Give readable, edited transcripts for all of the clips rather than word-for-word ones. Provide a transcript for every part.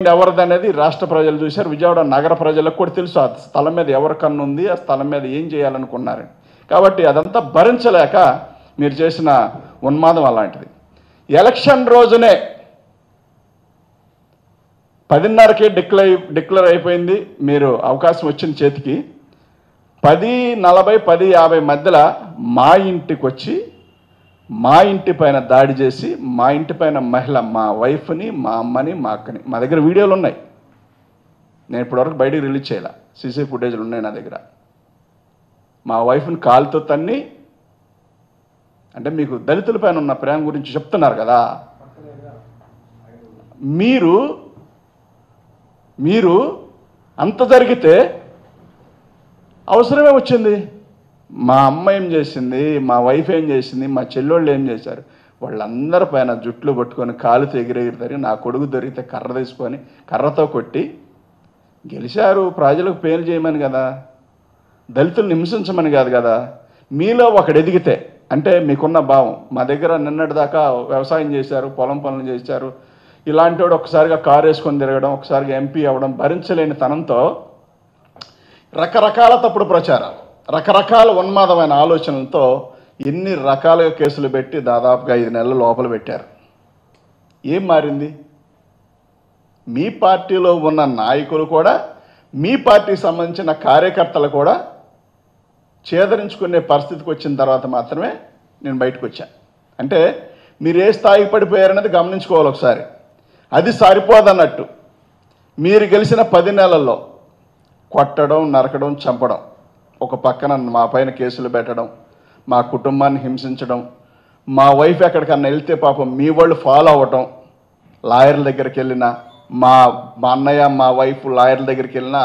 ఎవరిదనేది రాష్ట్ర ప్రజలు చూశారు, విజయవాడ నగర ప్రజలకు కూడా తెలుసు ఆ స్థలం మీద ఎవరి కన్ను ఉంది, ఆ స్థలం మీద ఏం చేయాలనుకున్నారు. కాబట్టి అదంతా భరించలేక మీరు చేసిన ఉన్మాదం అలాంటిది. ఎలక్షన్ రోజునే 10:30కే డిక్లేర్ అయిపోయింది, మీరు అవకాశం వచ్చిన చేతికి 10:40 10:50 మధ్యలో మా ఇంటికి వచ్చి మా ఇంటి పైన దాడి చేసి, మా ఇంటి పైన మహిళ, మా వైఫ్ని, మా అమ్మని, మా అక్కని, మా దగ్గర వీడియోలు ఉన్నాయి, నేను ఇప్పటివరకు బయటికి రిలీజ్ చేయాల, సీసీ ఫుటేజ్లు ఉన్నాయి నా దగ్గర. మా వైఫ్ని కాలుతో తన్ని, అంటే మీకు దళితుల పైన ఉన్న ప్రేమ గురించి చెప్తున్నారు కదా, మీరు అంత జరిగితే అవసరమే వచ్చింది. మా అమ్మ ఏం చేసింది, మా వైఫ్ ఏం చేసింది, మా చెల్లెళ్ళు ఏం చేశారు, వాళ్ళందరి పైన జుట్లు పట్టుకొని కాలుతో ఎగిరెగిరి నా కొడుకు దొరికితే కర్ర తీసుకొని కర్రతో కొట్టి గెలిచారు. ప్రజలకు పేరు చేయమని కదా, దళితులను హింసించమని కాదు కదా. మీలో ఒకడు ఎదిగితే అంటే మీకున్న భావం, మా దగ్గర నిన్నటిదాకా వ్యవసాయం చేశారు, పొలం పనులు చేశారు, ఇలాంటి వాడు ఒకసారిగా కారు వేసుకొని తిరగడం, ఒకసారిగా ఎంపీ అవ్వడం భరించలేని తనంతో రకరకాల తప్పుడు ప్రచారాలు, రకరకాల ఉన్మాదమైన ఆలోచనలతో ఎన్ని రకాలుగా కేసులు పెట్టి దాదాపుగా 5 నెలల లోపల పెట్టారు. ఏం మారింది? మీ పార్టీలో ఉన్న నాయకులు కూడా, మీ పార్టీకి సంబంధించిన కార్యకర్తలు కూడా ఛేదరించుకునే పరిస్థితికి వచ్చిన తర్వాత మాత్రమే నేను బయటకు వచ్చాను. అంటే మీరు ఏ స్థాయికి పడిపోయారనేది గమనించుకోవాలి ఒకసారి. అది సరిపోదన్నట్టు మీరు గెలిచిన 10 నెలల్లో కొట్టడం, నరకడం, చంపడం, ఒక పక్కన మా పైన కేసులు పెట్టడం, మా కుటుంబాన్ని హింసించడం, మా వైఫ్ ఎక్కడికన్నా వెళ్తే పాపం మీ వాళ్ళు ఫాలో అవ్వటం, లాయర్ల దగ్గరికి వెళ్ళినా, మా అన్నయ్య మా వైఫ్ లాయర్ల దగ్గరికి వెళ్ళినా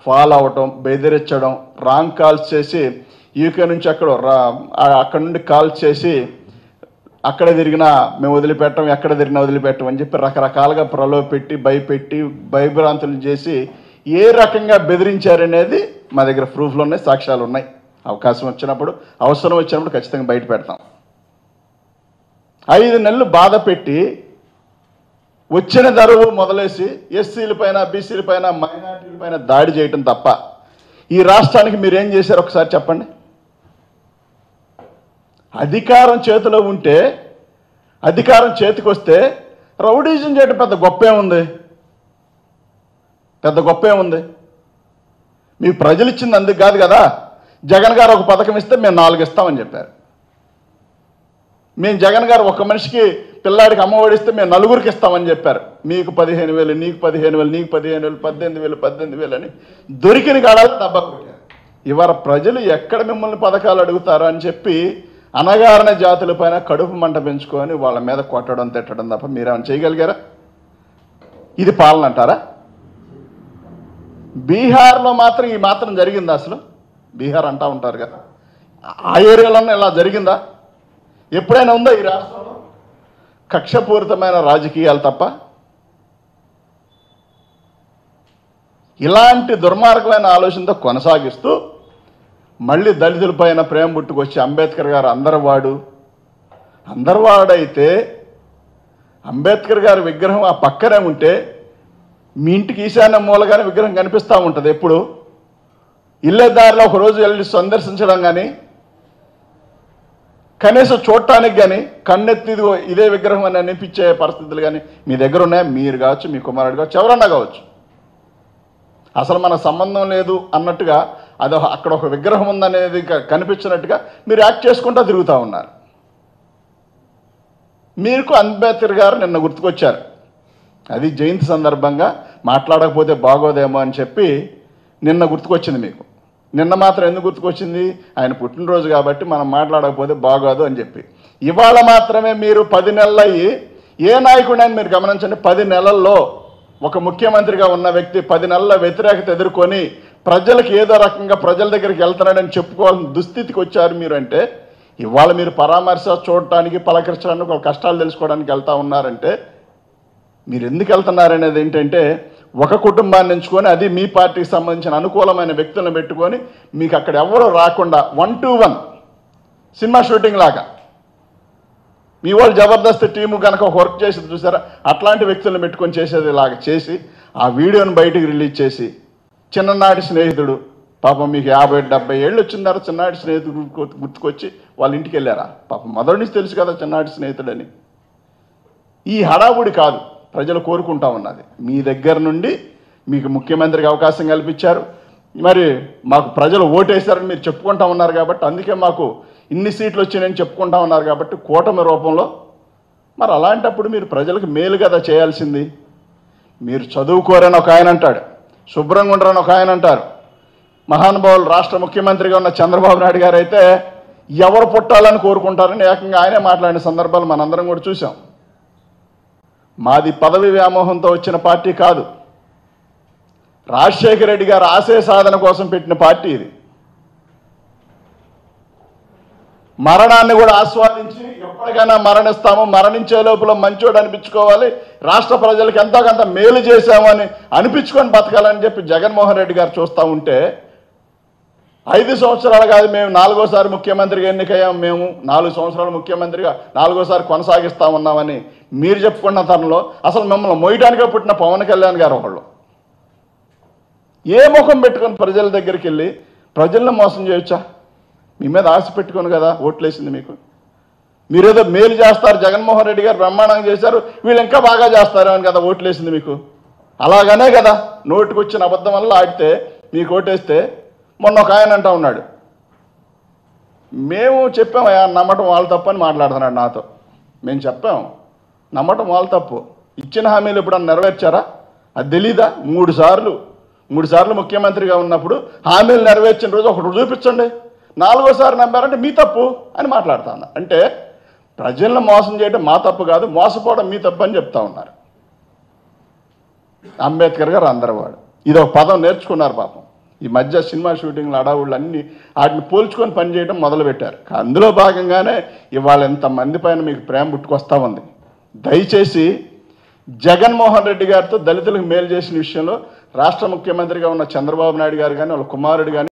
ఫాలో అవ్వటం, బెదిరించడం, రాంగ్ కాల్స్ చేసి యూకే నుంచి అక్కడ నుండి కాల్స్ చేసి అక్కడ తిరిగినా మేము వదిలిపెట్టం, ఎక్కడ తిరిగినా వదిలిపెట్టం అని చెప్పి రకరకాలుగా ప్రలోభపెట్టి, భయపెట్టి, భయభ్రాంతులు చేసి ఏ రకంగా బెదిరించారనేది మా దగ్గర ప్రూఫ్లు ఉన్నాయి, సాక్ష్యాలు ఉన్నాయి. అవకాశం వచ్చినప్పుడు, అవసరం వచ్చినప్పుడు ఖచ్చితంగా బయట పెడతాం. 5 నెలలు బాధ పెట్టి వచ్చిన దరువు మొదలేసి ఎస్సీల పైన, బీసీల పైన, మైనార్టీల పైన దాడి చేయటం తప్ప ఈ రాష్ట్రానికి మీరేం చేశారు ఒకసారి చెప్పండి. అధికారం చేతిలో ఉంటే, అధికారం చేతికి వస్తే రౌడీజం చేయడం పెద్ద గొప్పేముంది? పెద్ద గొప్పేముంది? మీకు ప్రజలు ఇచ్చింది అందుకు కాదు కదా. జగన్ గారు ఒక పథకం ఇస్తే మేము 4 ఇస్తామని చెప్పారు. మేము జగన్ గారు ఒక మనిషికి పిల్లాడికి అమ్మఒడి ఇస్తే మేము 4గురికి ఇస్తామని చెప్పారు. మీకు 15,000, నీకు 15,000, నీకు 15,000, 18,000 అని దొరికిన కాడాలు డబ్బా కొట్టారు. ఇవాళ ప్రజలు ఎక్కడ మిమ్మల్ని పథకాలు అడుగుతారు అని చెప్పి అనగారణ జాతుల పైన కడుపు మంట పెంచుకొని వాళ్ళ మీద కొట్టడం, తిట్టడం తప్ప మీరేమైనా చేయగలిగారా? ఇది పాలన అంటారా? బీహార్లో మాత్రం ఈ మాత్రం జరిగిందా? అసలు బీహార్ అంటూ ఉంటారు కదా, ఆ ఏరియాలోనే ఇలా జరిగిందా? ఎప్పుడైనా ఉందా ఈ రాష్ట్రంలో? కక్షపూరితమైన రాజకీయాలు తప్ప ఇలాంటి దుర్మార్గమైన ఆలోచనతో కొనసాగిస్తూ మళ్ళీ దళితుల పైన ప్రేమ పుట్టుకొచ్చి అంబేద్కర్ గారు అందరివాడైతే అంబేద్కర్ గారి విగ్రహం ఆ పక్కనే ఉంటే మీ ఇంటికి ఈశాన్య మూలగానే విగ్రహం కనిపిస్తూ ఉంటుంది. ఎప్పుడు ఇల్లే దారిలో ఒకరోజు వెళ్ళి సందర్శించడం కానీ, కనీసం చూడటానికి కానీ కన్నెత్తి ఇదే విగ్రహం అని అనిపించే పరిస్థితులు కానీ మీ దగ్గర ఉన్నాయి. మీరు కావచ్చు, మీ కుమారుడు కావచ్చు, ఎవరన్నా కావచ్చు. అసలు మన సంబంధం లేదు అన్నట్టుగా అది అక్కడ ఒక విగ్రహం ఉందనేది కనిపించినట్టుగా మీరు యాక్ట్ చేసుకుంటూ తిరుగుతూ ఉన్నారు. మీకు అంబేద్కర్ గారు నిన్న గుర్తుకొచ్చారు. అది జయంతి సందర్భంగా మాట్లాడకపోతే బాగోదేమో అని చెప్పి నిన్న గుర్తుకొచ్చింది మీకు. నిన్న మాత్రం ఎందుకు గుర్తుకొచ్చింది? ఆయన పుట్టినరోజు కాబట్టి మనం మాట్లాడకపోతే బాగోదు అని చెప్పి. ఇవాళ మాత్రమే మీరు 10 నెలలు అయ్యి, ఏ నాయకుడైనా మీరు గమనించండి, 10 నెలల్లో ఒక ముఖ్యమంత్రిగా ఉన్న వ్యక్తి 10 నెలల వ్యతిరేకత ఎదుర్కొని ప్రజలకు ఏదో రకంగా ప్రజల దగ్గరికి వెళ్తున్నాడని చెప్పుకోవాల్సిన దుస్థితికి వచ్చారు మీరు. అంటే ఇవాళ మీరు పరామర్శ చూడటానికి, పలకరించడానికి, ఒక కష్టాలు తెలుసుకోవడానికి వెళ్తూ ఉన్నారంటే మీరు ఎందుకు వెళ్తున్నారనేది ఏంటంటే, ఒక కుటుంబాన్ని ఎంచుకొని, అది మీ పార్టీకి సంబంధించిన అనుకూలమైన వ్యక్తులను పెట్టుకొని మీకు అక్కడ ఎవరో రాకుండా 1 to 1 సినిమా షూటింగ్ లాగా మీ వాళ్ళు జబర్దస్త్ టీము కనుక వర్క్ చేసి చూసారా, అట్లాంటి వ్యక్తులను పెట్టుకొని చేసేది లాగా చేసి ఆ వీడియోని బయటికి రిలీజ్ చేసి చిన్ననాటి స్నేహితుడు పాపం మీకు 50-70 ఏళ్ళు వచ్చిన తర్వాత చిన్ననాటి స్నేహితుడు గుర్తుకొచ్చి వాళ్ళ ఇంటికి వెళ్ళారా? పాపం మొదటి నుంచి తెలుసు కదా చిన్ననాటి స్నేహితుడని. ఈ హడావుడి కాదు ప్రజలు కోరుకుంటా ఉన్నది. మీ దగ్గర నుండి మీకు ముఖ్యమంత్రికి అవకాశం కల్పించారు, మరి మాకు ప్రజలు ఓటేశారని మీరు చెప్పుకుంటా ఉన్నారు కాబట్టి, అందుకే మాకు ఇన్ని సీట్లు వచ్చినాయని చెప్పుకుంటా ఉన్నారు కాబట్టి కూటమి రూపంలో. మరి అలాంటప్పుడు మీరు ప్రజలకు మేలు కదా చేయాల్సింది. మీరు చదువుకోరని ఒక ఆయన అంటాడు, శుభ్రంగా ఉండరని ఒక ఆయన అంటారు. మహానుభావులు రాష్ట్ర ముఖ్యమంత్రిగా ఉన్న చంద్రబాబు నాయుడు గారు అయితే ఎవరు పుట్టాలని కోరుకుంటారని ఏకంగా ఆయనే మాట్లాడిన సందర్భాలు మనందరం కూడా చూసాం. మాది పదవి వ్యామోహంతో వచ్చిన పార్టీ కాదు, రాజశేఖర రెడ్డి గారు ఆశయ సాధన కోసం పెట్టిన పార్టీ ఇది. మరణాన్ని కూడా ఆస్వాదించి ఎప్పటికైనా మరణిస్తాము, మరణించే లోపల మంచోడు అనిపించుకోవాలి, రాష్ట్ర ప్రజలకు ఎంతో కొంత మేలు చేశామని అనిపించుకొని బతకాలని చెప్పి జగన్మోహన్ రెడ్డి గారు చూస్తూ ఉంటే, 5 సంవత్సరాలు కాదు మేము 4వ ముఖ్యమంత్రిగా ఎన్నికయ్యాం, మేము 4 సంవత్సరాలు ముఖ్యమంత్రిగా 4వసారి కొనసాగిస్తా ఉన్నామని మీరు చెప్పుకున్న తరంలో అసలు మిమ్మల్ని మోయడానికే పుట్టిన పవన్ కళ్యాణ్ గారు ఒకళ్ళు ఏ ముఖం పెట్టుకొని ప్రజల దగ్గరికి వెళ్ళి ప్రజలను మోసం చేయొచ్చా? మీ మీద ఆశ పెట్టుకొని కదా ఓట్లేసింది మీకు. మీరేదో మేలు చేస్తారు, జగన్మోహన్ రెడ్డి గారు బ్రహ్మాండంగా చేశారు, వీళ్ళు ఇంకా బాగా చేస్తారు అని కదా ఓట్లేసింది మీకు. అలాగనే కదా నోటికొచ్చిన అబద్ధం వల్ల ఆడితే మీకు ఓటేస్తే. మొన్న ఒక ఆయన అంటా ఉన్నాడు, మేము చెప్పామయ్యా నమ్మటం వాళ్ళ తప్పు అని మాట్లాడుతున్నాడు నాతో. మేము చెప్పాం నమ్మటం వాళ్ళ తప్పు, ఇచ్చిన హామీలు ఎప్పుడన్నా నెరవేర్చారా? అది తెలీదా? 3 సార్లు ముఖ్యమంత్రిగా ఉన్నప్పుడు హామీలు నెరవేర్చిన రోజు ఒకటి చూపించండి, 4వసారి నమ్మారంటే మీ తప్పు అని మాట్లాడుతా ఉన్నారు. అంటే ప్రజలను మోసం చేయడం మా తప్పు కాదు, మోసపోవడం మీ తప్పు అని చెప్తా ఉన్నారు. అంబేద్కర్ గారు అందరవాడు ఇది ఒక పదం నేర్చుకున్నారు పాపం. ఈ మధ్య సినిమా షూటింగ్లు అడావుళ్ళు అన్నీ వాటిని పోల్చుకొని పనిచేయడం మొదలుపెట్టారు. అందులో భాగంగానే ఇవాళ ఎంతమంది పైన మీకు ప్రేమ పుట్టుకొస్తా ఉంది. దయచేసి జగన్మోహన్ రెడ్డి గారితో దళితులకు మేలు చేసిన విషయంలో రాష్ట్ర ముఖ్యమంత్రిగా ఉన్న చంద్రబాబు నాయుడు గారు కానీ వాళ్ళ కుమారుడు కానీ